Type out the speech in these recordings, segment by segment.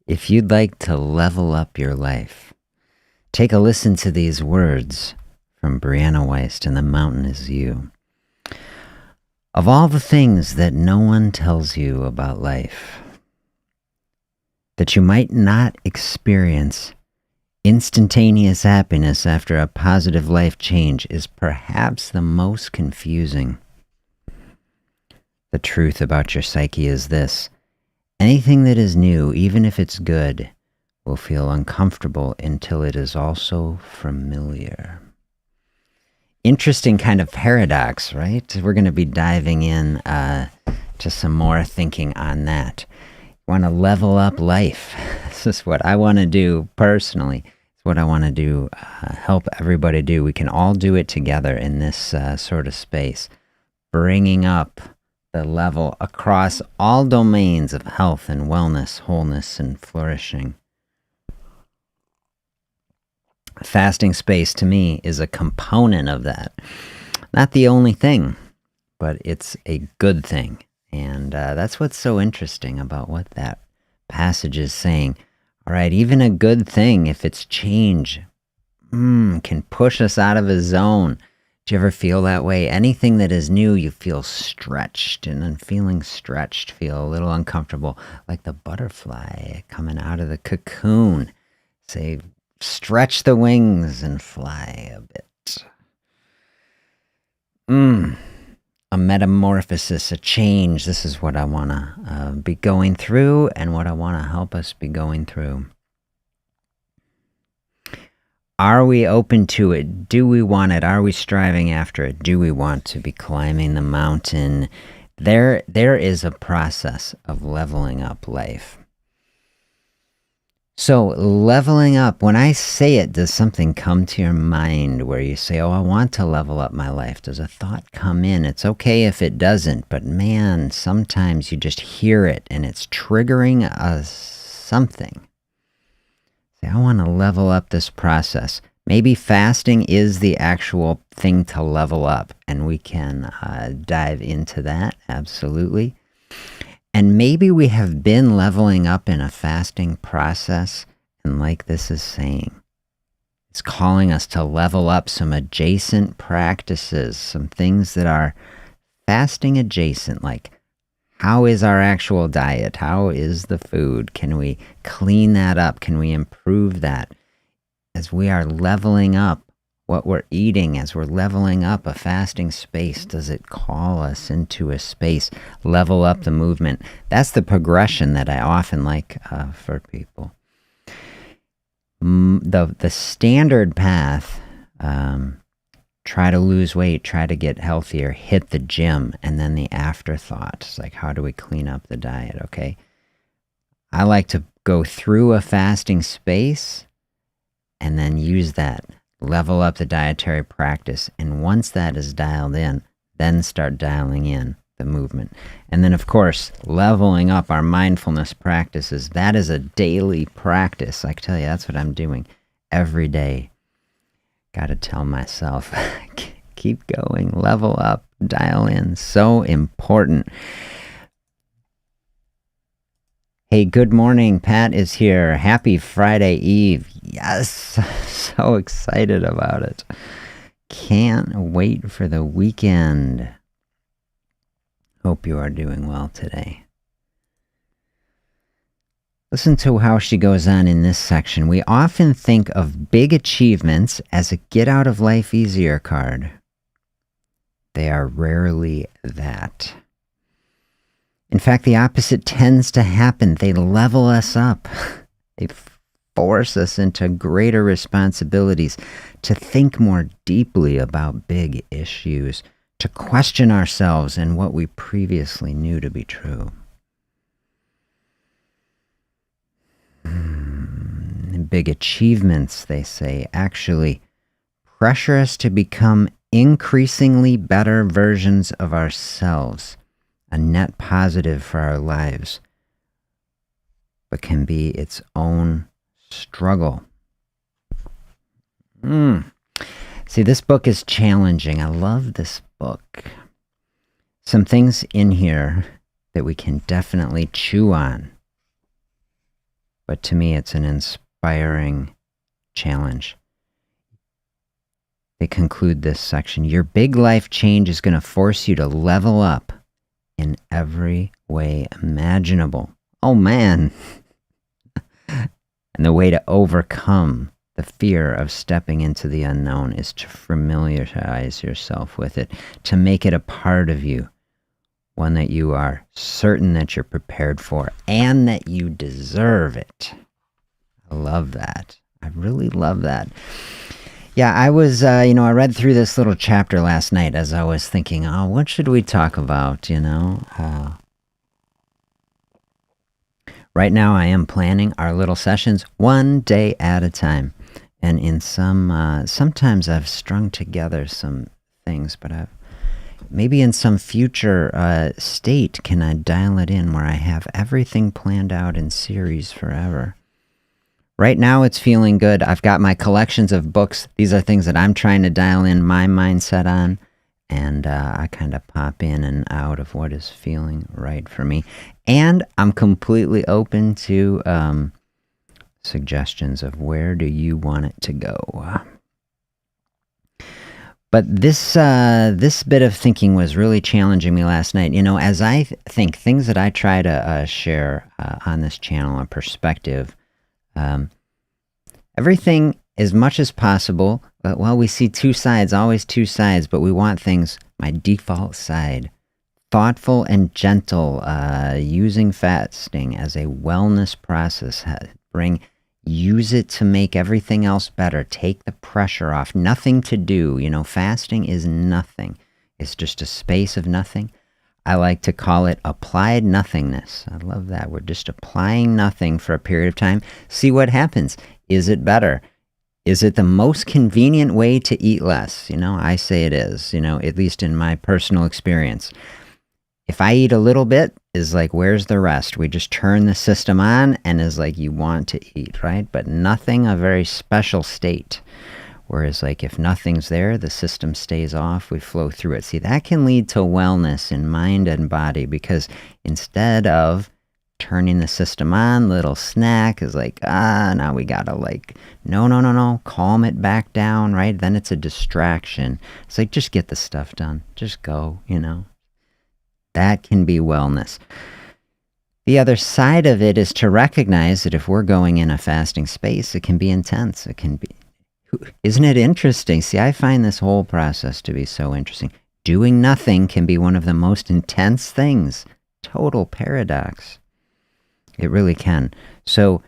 If you'd like to level up your life, take a listen to these words from Brianna Weist and The Mountain Is You. Of all the things that no one tells you about life, that you might not experience instantaneous happiness after a positive life change is perhaps the most confusing. The truth about your psyche is this: anything that is new, even if it's good, will feel uncomfortable until it is also familiar. Interesting kind of paradox, right? We're going to be diving in to some more thinking on that. Want to level up life. This is what I want to do personally. It's what I want to do, help everybody do. We can all do it together in this sort of space. Bringing up the level across all domains of health and wellness, wholeness and flourishing. Fasting space to me is a component of that. Not the only thing, but it's a good thing. And that's what's so interesting about what that passage is saying. All right, even a good thing, if it's change, can push us out of a zone. Do you ever feel that way? Anything that is new, you feel stretched, and then feeling stretched, feel a little uncomfortable, like the butterfly coming out of the cocoon. Say, stretch the wings and fly a bit. A metamorphosis, a change. This is what I want to be going through and what I want to help us be going through. Are we open to it? Do we want it? Are we striving after it? Do we want to be climbing the mountain? There is a process of leveling up life. So leveling up, when I say it, does something come to your mind where you say, oh, I want to level up my life? Does a thought come in? It's okay if it doesn't, but man, sometimes you just hear it and it's triggering something. Say, I want to level up this process. Maybe fasting is the actual thing to level up, and we can dive into that, absolutely. And maybe we have been leveling up in a fasting process, and like this is saying, it's calling us to level up some adjacent practices, some things that are fasting adjacent, like how is our actual diet? How is the food? Can we clean that up? Can we improve that? As we are leveling up what we're eating, as we're leveling up a fasting space, does it call us into a space, level up the movement? That's the progression that I often like for people. The standard path, try to lose weight, try to get healthier, hit the gym, and then the afterthought. It's like, how do we clean up the diet, okay? I like to go through a fasting space and then use that, level up the dietary practice. And once that is dialed in, then start dialing in the movement. And then, of course, leveling up our mindfulness practices. That is a daily practice. I can tell you, that's what I'm doing every day. Got to tell myself, keep going, level up, dial in. So important. Hey, good morning. Pat is here. Happy Friday Eve. Yes, so excited about it. Can't wait for the weekend. Hope you are doing well today. Listen to how she goes on in this section. We often think of big achievements as a get out of life easier card. They are rarely that. In fact, the opposite tends to happen. They level us up. They force us into greater responsibilities, to think more deeply about big issues, to question ourselves and what we previously knew to be true. Big achievements, they say, actually pressure us to become increasingly better versions of ourselves, a net positive for our lives, but can be its own struggle. See, this book is challenging. I love this book. Some things in here that we can definitely chew on. but to me it's an inspiring challenge. They conclude this section. Your big life change is going to force you to level up in every way imaginable. Oh man. And the way to overcome the fear of stepping into the unknown is to familiarize yourself with it, to make it a part of you, one that you are certain that you're prepared for and that you deserve it. I love that. I really love that. Yeah, I was, I read through this little chapter last night as I was thinking, what should we talk about, Right now I am planning our little sessions one day at a time. And in sometimes I've strung together some things, but maybe in some future state can I dial it in where I have everything planned out in series forever. Right now it's feeling good. I've got my collections of books. These are things that I'm trying to dial in my mindset on. And I kind of pop in and out of what is feeling right for me. And I'm completely open to suggestions of where do you want it to go. But this bit of thinking was really challenging me last night. As I think things that I try to share on this channel, a perspective, everything as much as possible. But we see two sides, always two sides, but we want things, my default side, thoughtful and gentle, using fasting as a wellness process, use it to make everything else better, take the pressure off, nothing to do, fasting is nothing. It's just a space of nothing. I like to call it applied nothingness. I love that. We're just applying nothing for a period of time. See what happens. Is it better? Is it the most convenient way to eat less? I say it is, at least in my personal experience. If I eat a little bit, is like, where's the rest? We just turn the system on and is like, you want to eat, right? But nothing a very special state. Whereas like if nothing's there, the system stays off, we flow through it. See, that can lead to wellness in mind and body, because instead of turning the system on, little snack is like, now we gotta no, calm it back down, right? Then it's a distraction. It's like, just get the stuff done. Just go, That can be wellness. The other side of it is to recognize that if we're going in a fasting space, it can be intense. It can be, isn't it interesting? See, I find this whole process to be so interesting. Doing nothing can be one of the most intense things. Total paradox. It really can. So,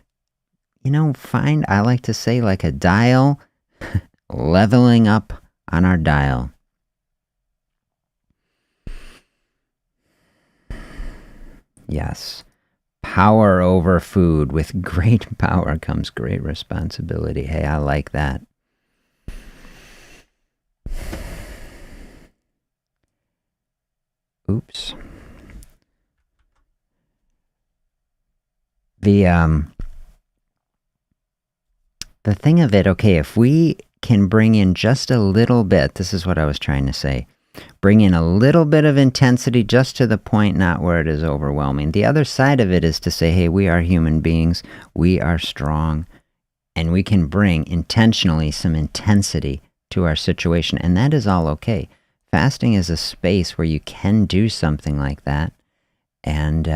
find, I like to say, like a dial, leveling up on our dial. Yes. Power over food. With great power comes great responsibility. Hey, I like that. Oops. The thing of it, okay, if we can bring in just a little bit, this is what I was trying to say, bring in a little bit of intensity just to the point, not where it is overwhelming. The other side of it is to say, hey, we are human beings, we are strong, and we can bring intentionally some intensity to our situation, and that is all okay. Fasting is a space where you can do something like that, and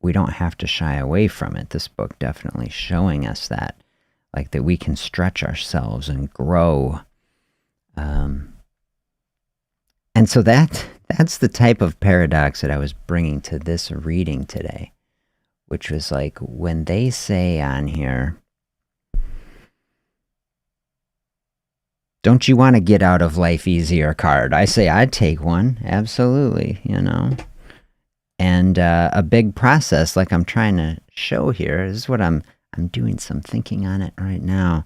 we don't have to shy away from it. This book definitely showing us that, like that we can stretch ourselves and grow. And so that's the type of paradox that I was bringing to this reading today, which was like when they say on here, don't you want to get out of life easier card? I say I'd take one, absolutely, And a big process, like I'm trying to show here, this is what I'm doing some thinking on it right now.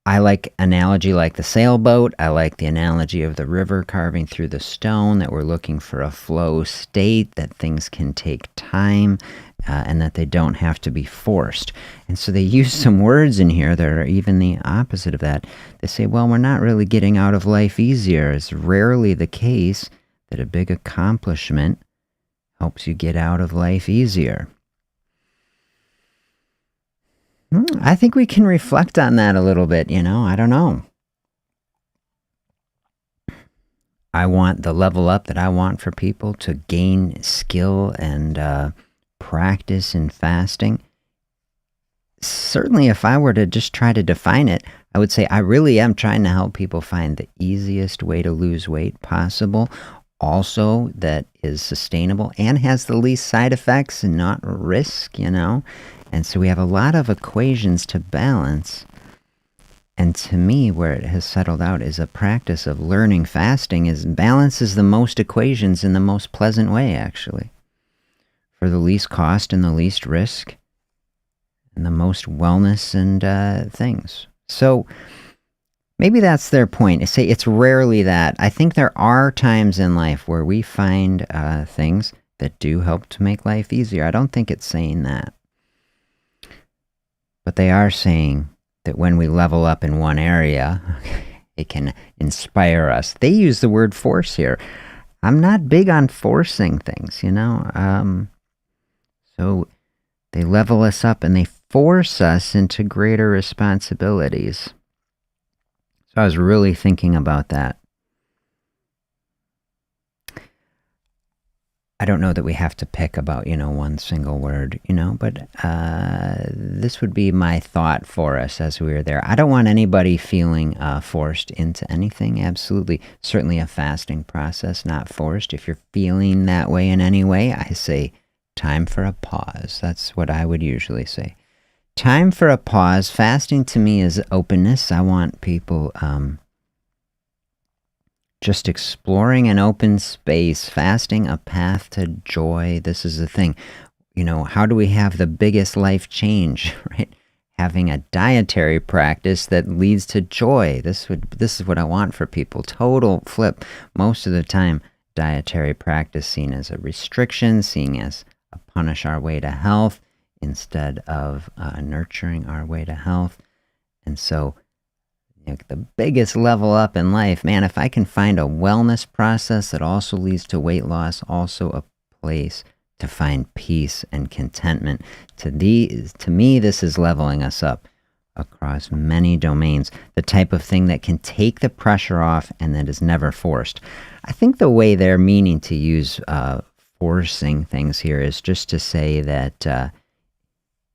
I like analogy like the sailboat. I like the analogy of the river carving through the stone, that we're looking for a flow state, that things can take time, and that they don't have to be forced. And so they use some words in here that are even the opposite of that. They say, well, we're not really getting out of life easier. It's rarely the case that a big accomplishment helps you get out of life easier. I think we can reflect on that a little bit, I don't know. I want the level up that I want for people to gain skill and practice in fasting. Certainly, if I were to just try to define it, I would say I really am trying to help people find the easiest way to lose weight possible, also that is sustainable and has the least side effects and not risk, And so we have a lot of equations to balance. And to me, where it has settled out is a practice of learning fasting balances the most equations in the most pleasant way, actually. For the least cost and the least risk, and the most wellness and things. So maybe that's their point. I say it's rarely that. I think there are times in life where we find things that do help to make life easier. I don't think it's saying that. But they are saying that when we level up in one area, it can inspire us. They use the word force here. I'm not big on forcing things, So they level us up and they force us into greater responsibilities. So I was really thinking about that. I don't know that we have to pick about, one single word, but this would be my thought for us as we were there. I don't want anybody feeling forced into anything, absolutely. Certainly a fasting process, not forced. If you're feeling that way in any way, I say time for a pause. That's what I would usually say. Time for a pause. Fasting to me is openness. I want people just exploring an open space, fasting a path to joy. This is the thing. How do we have the biggest life change, right? Having a dietary practice that leads to joy. This is what I want for people. Total flip. Most of the time, dietary practice seen as a restriction, seen as a punish our way to health instead of nurturing our way to health. And so the biggest level up in life, man, if I can find a wellness process that also leads to weight loss, also a place to find peace and contentment. To me, this is leveling us up across many domains, the type of thing that can take the pressure off and that is never forced. I think the way they're meaning to use forcing things here is just to say that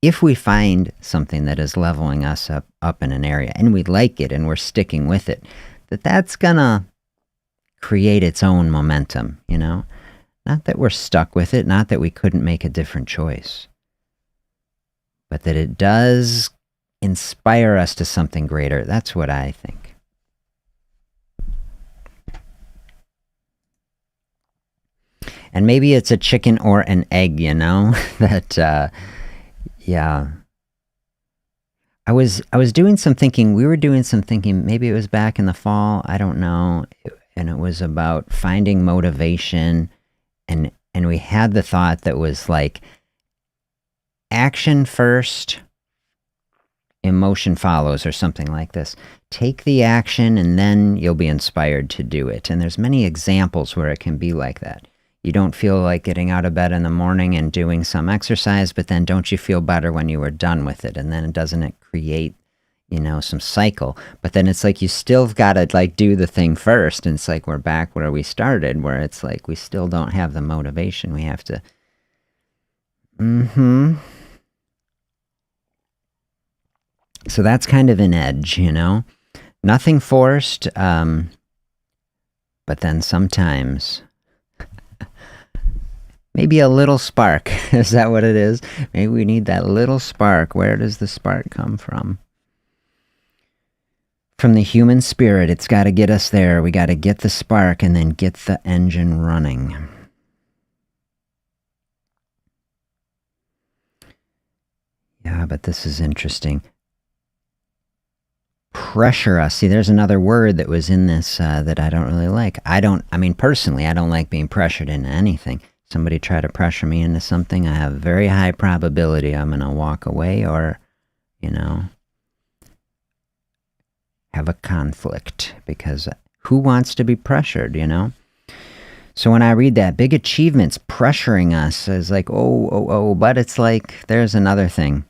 if we find something that is leveling us up in an area and we like it and we're sticking with it, that's gonna create its own momentum, Not that we're stuck with it, not that we couldn't make a different choice, but that it does inspire us to something greater. That's what I think. And maybe it's a chicken or an egg, that... Yeah. I was doing some thinking. We were doing some thinking. Maybe it was back in the fall. I don't know. And it was about finding motivation. And we had the thought that was like, action first, emotion follows, or something like this. Take the action and then you'll be inspired to do it. And there's many examples where it can be like that. You don't feel like getting out of bed in the morning and doing some exercise, but then don't you feel better when you were done with it? And then doesn't it create, some cycle? But then it's like you still got to do the thing first. And it's like we're back where we started, where it's like we still don't have the motivation. We have to... So that's kind of an edge, Nothing forced, but then sometimes... Maybe a little spark. Is that what it is? Maybe we need that little spark. Where does the spark come from? From the human spirit. It's got to get us there. We got to get the spark and then get the engine running. Yeah, but this is interesting. Pressure us. See, there's another word that was in this that I don't really like. Personally, I don't like being pressured into anything. Somebody try to pressure me into something, I have very high probability I'm going to walk away or, have a conflict, because who wants to be pressured, So when I read that, big achievements pressuring us is like, but it's like, there's another thing.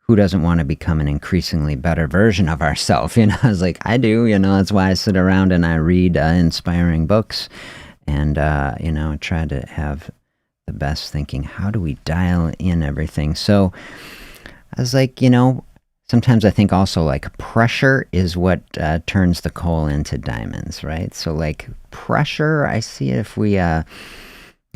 who doesn't want to become an increasingly better version of ourselves? You know, I was like, I do, you know, that's why I sit around and I read inspiring books and, you know, try to have the best thinking. How do we dial in everything? So I was like, you know, sometimes I think also like pressure is what turns the coal into diamonds, right? So like pressure, I see it if we,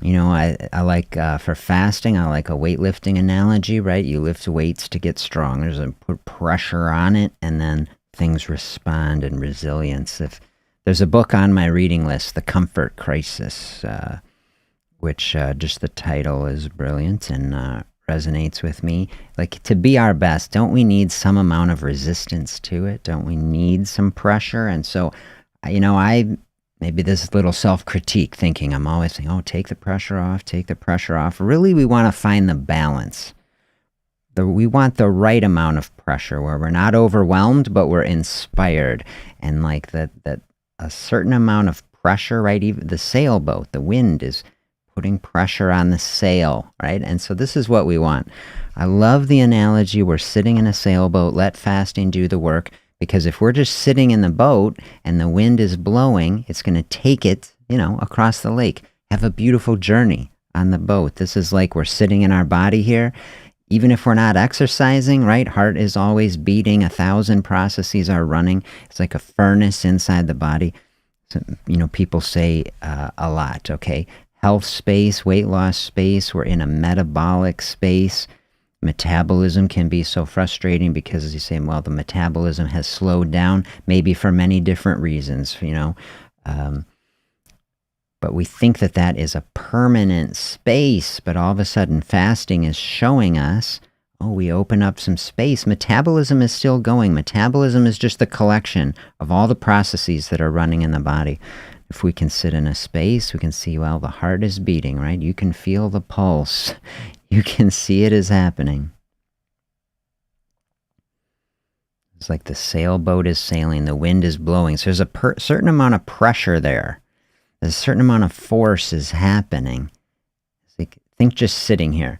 you know, I like, for fasting, I like a weightlifting analogy, right? You lift weights to get strong. There's a put pressure on it, and then things respond in resilience. If there's a book on my reading list, The Comfort Crisis, which just the title is brilliant and resonates with me. Like, to be our best, don't we need some amount of resistance to it? Don't we need some pressure? And so, you know, maybe this little self-critique thinking, I'm always saying, oh, take the pressure off, take the pressure off. Really, we want to find the balance. We want the right amount of pressure where we're not overwhelmed, but we're inspired. And like that a certain amount of pressure, right? Even the sailboat, the wind is putting pressure on the sail, right? And so this is what we want. I love the analogy, we're sitting in a sailboat, let fasting do the work. Because if we're just sitting in the boat and the wind is blowing, it's going to take it, you know, across the lake. Have a beautiful journey on the boat. This is like we're sitting in our body here. Even if we're not exercising, right? Heart is always beating. 1,000 processes are running. It's like a furnace inside the body. So, you know, people say a lot, okay? Health space, weight loss space. We're in a metabolic space. Metabolism can be so frustrating because, as you say, well, the metabolism has slowed down, maybe for many different reasons, you know. But we think that that is a permanent space, but all of a sudden fasting is showing us, oh, we open up some space. Metabolism is still going. Metabolism is just the collection of all the processes that are running in the body. If we can sit in a space, we can see, well, the heart is beating, right? You can feel the pulse. You can see it is happening. It's like the sailboat is sailing, the wind is blowing. So there's a certain amount of pressure there. There's a certain amount of force is happening. It's like, think just sitting here.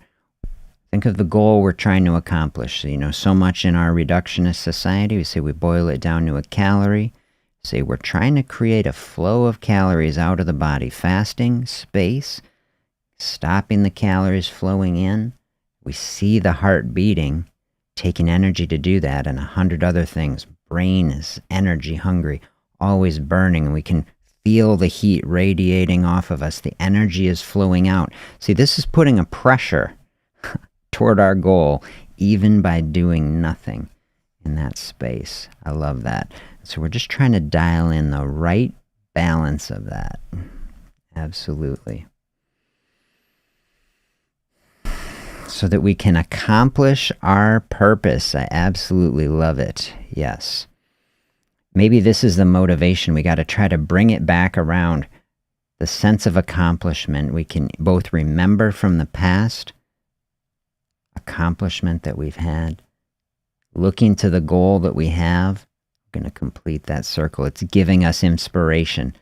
Think of the goal we're trying to accomplish. You know, so much in our reductionist society, we say we boil it down to a calorie. Say we're trying to create a flow of calories out of the body. Fasting, space, stopping the calories flowing in. We see the heart beating, taking energy to do that, and 100 other things. Brain is energy hungry, always burning, and we can feel the heat radiating off of us. The energy is flowing out. See, this is putting a pressure toward our goal, even by doing nothing in that space. I love that. So we're just trying to dial in the right balance of that. Absolutely. So that we can accomplish our purpose. I absolutely love it. Yes. Maybe this is the motivation. We got to try to bring it back around. The sense of accomplishment. We can both remember from the past accomplishment that we've had. Looking to the goal that we have. We're going to complete that circle. It's giving us inspiration.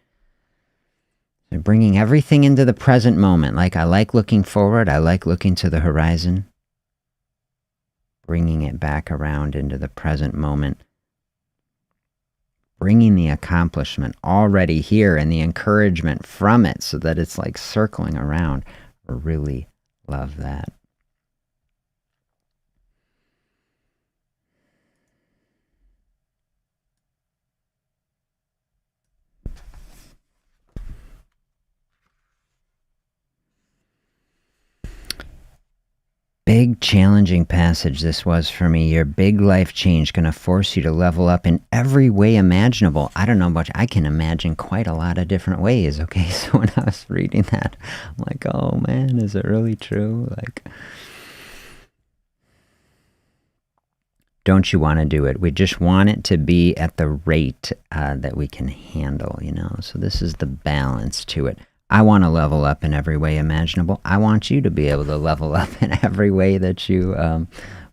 They're bringing everything into the present moment. Like, I like looking forward. I like looking to the horizon. Bringing it back around into the present moment. Bringing the accomplishment already here and the encouragement from it so that it's like circling around. I really love that. Big challenging passage this was for me. Your big life change going to force you to level up in every way imaginable. I don't know much. I can imagine quite a lot of different ways. Okay, so when I was reading that, I'm like, oh man, is it really true? Like, don't you want to do it? We just want it to be at the rate that we can handle, you know. So this is the balance to it. I want to level up in every way imaginable. I want you to be able to level up in every way that you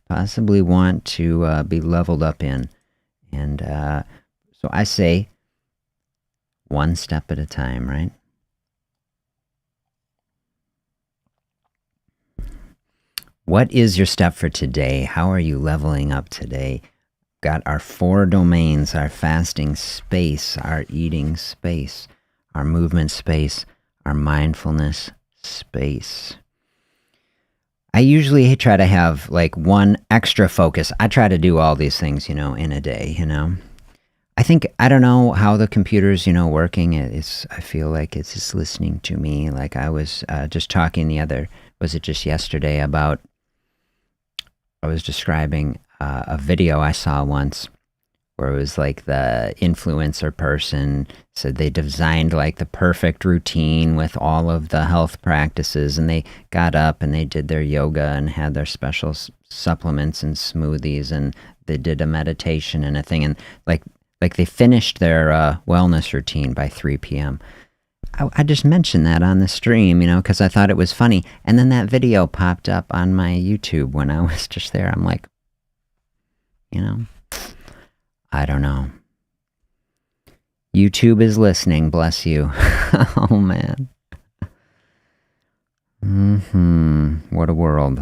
possibly want to be leveled up in. And so I say, one step at a time, right? What is your step for today? How are you leveling up today? Got our 4 domains, our fasting space, our eating space, our movement space, our mindfulness space. I usually try to have like one extra focus. I try to do all these things, in a day, I don't know how the computer's, working. I feel like it's just listening to me. Like I was just talking was it just yesterday I was describing a video I saw once where it was like the influencer person said they designed like the perfect routine with all of the health practices, and they got up and they did their yoga and had their special supplements and smoothies, and they did a meditation and a thing, and like they finished their wellness routine by 3 p.m. I just mentioned that on the stream, because I thought it was funny. And then that video popped up on my YouTube when I was just there. I'm like, I don't know. YouTube is listening, bless you. Oh, man. What a world.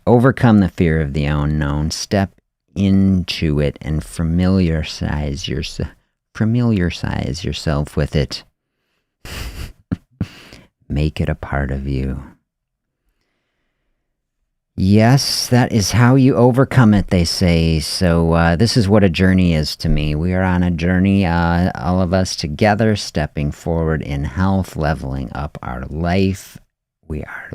Overcome the fear of the unknown. Step into it and familiarize yourself with it. Make it a part of you. Yes, that is how you overcome it, they say. So this is what a journey is to me. We are on a journey, all of us together, stepping forward in health, leveling up our life. We are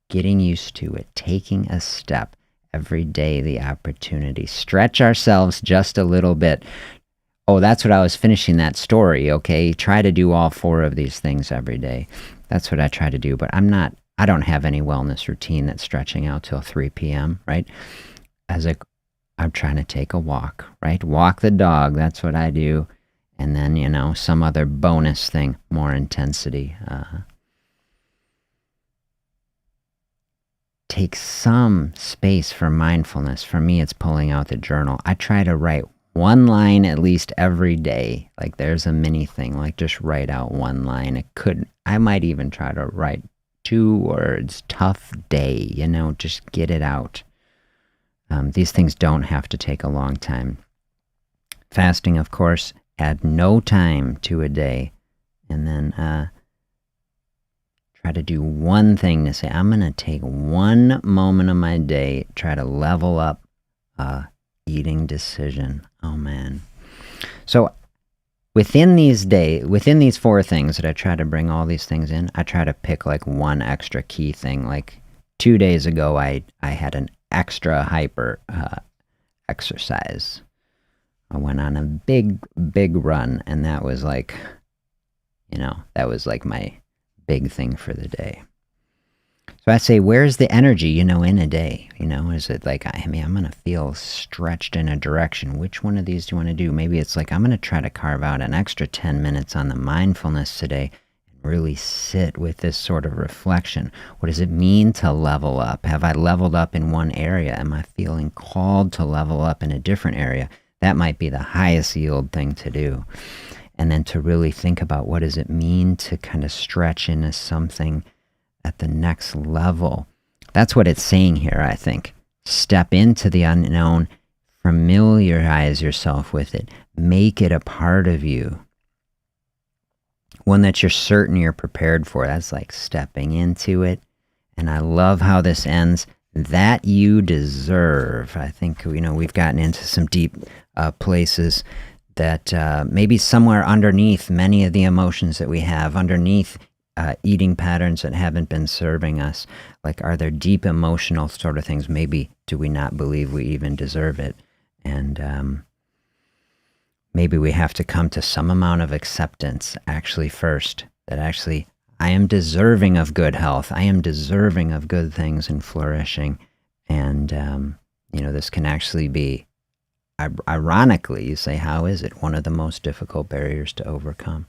getting used to it, taking a step every day, the opportunity. Stretch ourselves just a little bit. Oh, that's what I was finishing that story, okay? Try to do all 4 of these things every day. That's what I try to do, but I don't have any wellness routine that's stretching out till 3 p.m., right? I'm trying to take a walk, right? Walk the dog, that's what I do. And then, some other bonus thing, more intensity. Take some space for mindfulness. For me, it's pulling out the journal. I try to write 1 line at least every day. Like there's a mini thing, like just write out 1 line. I might even try to write 2 words, tough day, just get it out. These things don't have to take a long time. Fasting, of course, add no time to a day. And then try to do 1 thing to say, I'm going to take 1 moment of my day, try to level up eating decision. Oh, man. So within these 4 things that I try to bring all these things in, I try to pick like 1 extra key thing. Like 2 days ago, I had an extra hyper exercise. I went on a big run, and that was like, my big thing for the day. So I say, where's the energy, in a day? Is it like, I'm going to feel stretched in a direction. Which one of these do you want to do? Maybe it's like, I'm going to try to carve out an extra 10 minutes on the mindfulness today and really sit with this sort of reflection. What does it mean to level up? Have I leveled up in one area? Am I feeling called to level up in a different area? That might be the highest yield thing to do. And then to really think about what does it mean to kind of stretch into something at the next level. That's what it's saying here, I think. Step into the unknown, familiarize yourself with it, make it a part of you. One that you're certain you're prepared for. That's like stepping into it. And I love how this ends. That you deserve. I think, we've gotten into some deep places that maybe somewhere underneath many of the emotions that we have, underneath eating patterns that haven't been serving us. Like, are there deep emotional sort of things? Maybe do we not believe we even deserve it? And maybe we have to come to some amount of acceptance actually first, that actually I am deserving of good health. I am deserving of good things and flourishing. And, this can actually be, ironically, you say, how is it? One of the most difficult barriers to overcome.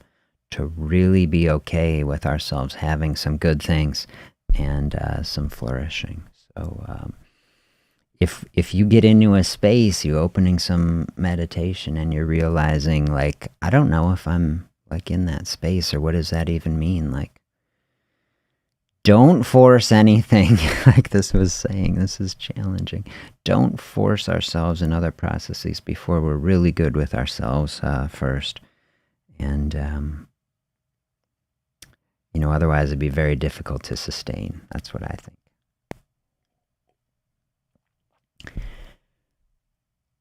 To really be okay with ourselves having some good things and some flourishing. So if you get into a space, you're opening some meditation and you're realizing, like, I don't know if I'm like in that space, or what does that even mean? Like, Don't force anything. Like this was saying, this is challenging. Don't force ourselves in other processes before we're really good with ourselves first. And, otherwise it'd be very difficult to sustain. That's what I think.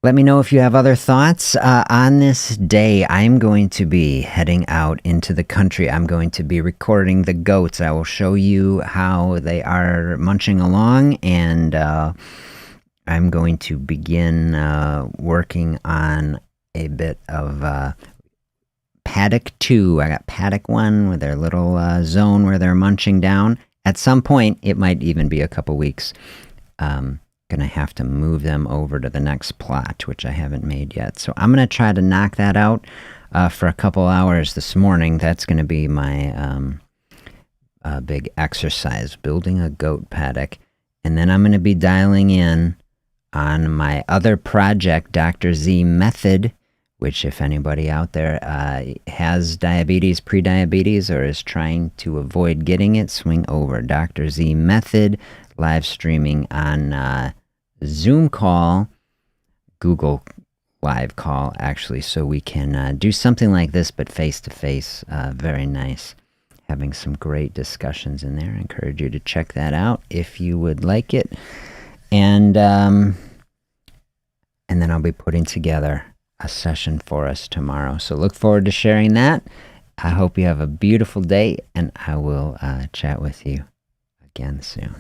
Let me know if you have other thoughts. On this day, I'm going to be heading out into the country. I'm going to be recording the goats. I will show you how they are munching along, and I'm going to begin working on a bit of Paddock 2. I got Paddock 1 with their little zone where they're munching down. At some point, it might even be a couple weeks. Going to have to move them over to the next plot, which I haven't made yet. So I'm going to try to knock that out for a couple hours this morning. That's going to be my big exercise, building a goat paddock. And then I'm going to be dialing in on my other project, Dr. Z Method, which if anybody out there has diabetes, pre-diabetes, or is trying to avoid getting it, swing over. Dr. Z Method, live streaming on Zoom call, Google live call, actually, so we can do something like this, but face-to-face. Very nice. Having some great discussions in there. I encourage you to check that out if you would like it. And then I'll be putting together a session for us tomorrow. So look forward to sharing that. I hope you have a beautiful day, and I will chat with you again soon.